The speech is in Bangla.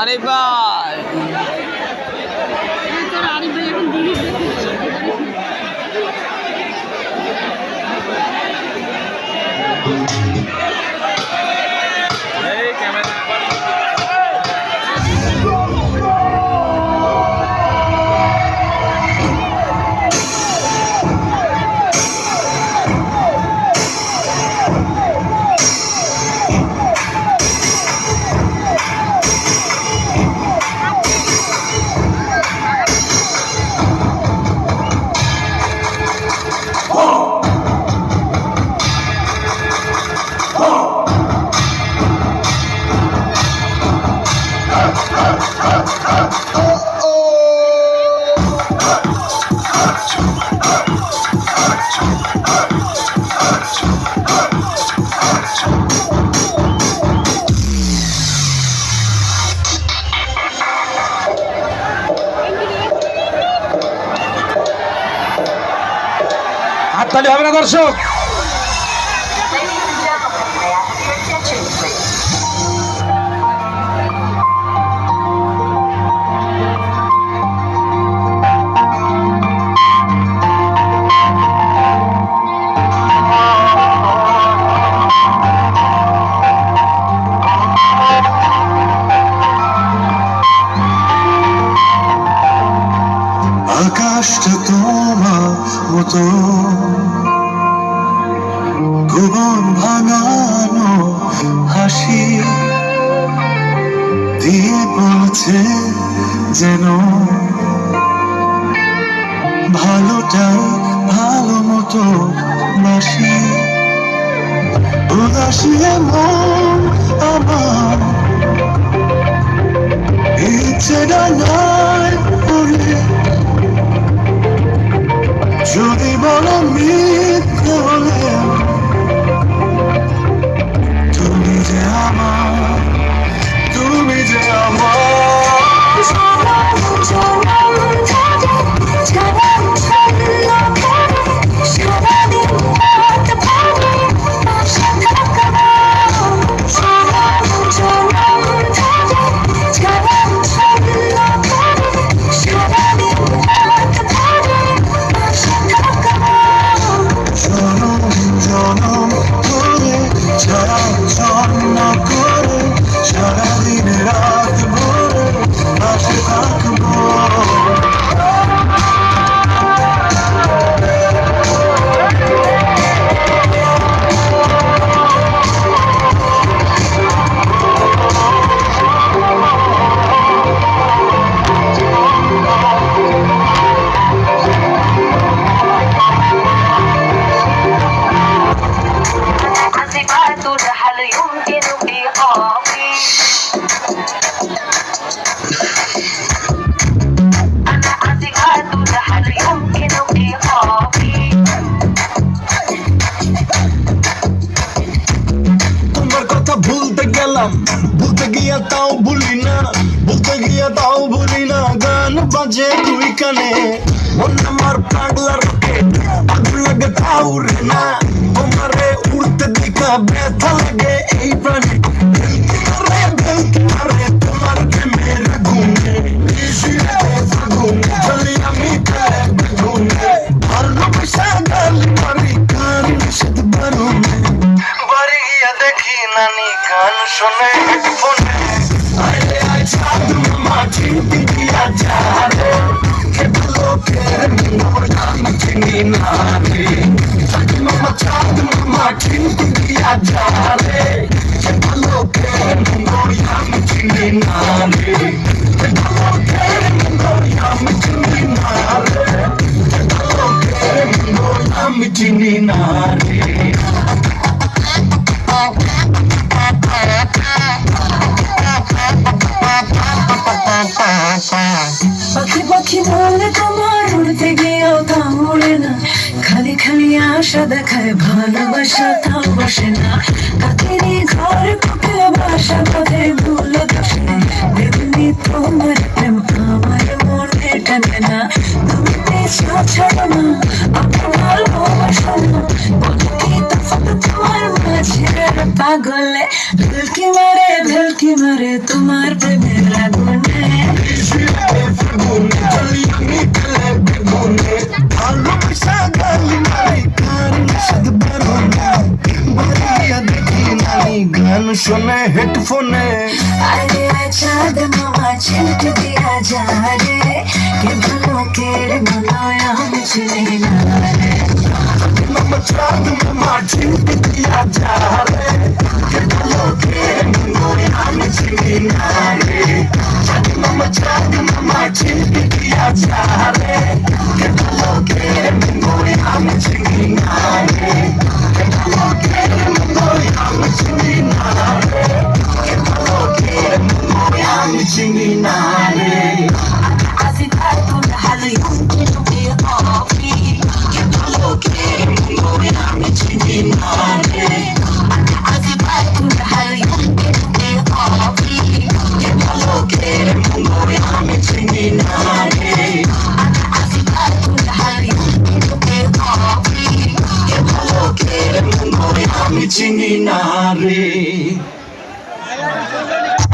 আরে ভাই হাততালি হবে না দর্শক? আকাশটা তোমার মতো ভুবন ভাঙানো হাসি দিয়ে বলছে যেন ভালোটাই ভালো মতো বাসি। উদাসী মন আমার ইচ্ছে ডানায় পড়ে যদি বলো মিথ্যে হলে তুমি যে আমার, তুমি যে আমার ভুলতে গিয়া তাও ভুলি না, ভুলতে গিয়া তাও ভুলি না। গান বাজে তুই কানে, মন আমার পাগলা রকেট, আগুন লাগে তাও রে না। তোমারে উড়তে দেখা ব্যথা লাগে এই প্রাণে, তোমার প্রেমের গুণে চলি আমি গুণে ভালোবাসা গালি মারি কান সাথে বারুনে বাড়ি গিয়া দেখি নানি গান শোনে হেডফোনে। আইলে আই চাঁদ মামা চিনতে গিয়া যা রে, খেতে লোকের মোর আমি চিনি না রে। চাঁদ মামা চিনতে গিয়া যা রে, খেতে লোকের মোর আমি চিনি না রে। খেতে লোকের মোর আমি চিনি না রে, খেতে লোকের মোর আমি চিনি না রে। পাখি পাখি বলে তোমার উড়তে গিয়েও তা উড়ে না, খালি খালি আশা দেখায় ভালোবাসা তাও বসে না। কাকেরই ঘরে কোকিল বাসা পথে ভুল দোষে, দেখনি তোমার প্রেম আমার মনে টানে না। তুমি পেছন ছাড়ো না, আমার ভালোবাসো না, বলো কি তফাৎ তোমার মাঝে পাগলে ভেলকি মারে তোমার প্রেমের আগুনে ভালোবাসা গালি মারি কার নিষেধ বারণে বাড়িয়া দেখি নানি গান শোনে হেডফোনে আরে চাঁদ মামা ছিলকে দিয়া যা রে কে ভালো কে রে মনয় আমি চিনি না রে মামা চাঁদ মামা ঝিলকে দিয়া যা রে কে ভালো কে মনে আমি চিনি না রে মামা চাঁদ মামা ঝিলকে দিয়া যা রে কে ভালো কে মনে আমি চিনি না রে কে ভালো কে মনে আমি চিনি না রে কে ভালো কে মনে আমি চিনি না রে أصدقاء كل حال يمكن إيقافي ভালো কে মনে আমি চিনি না রে أصدقاء كل حال يمكن إيقافي ভালো কে মনে আমি চিনি না রে أصدقاء كل حال يمكن إيقافي ভালো কে মনে আমি চিনি না রে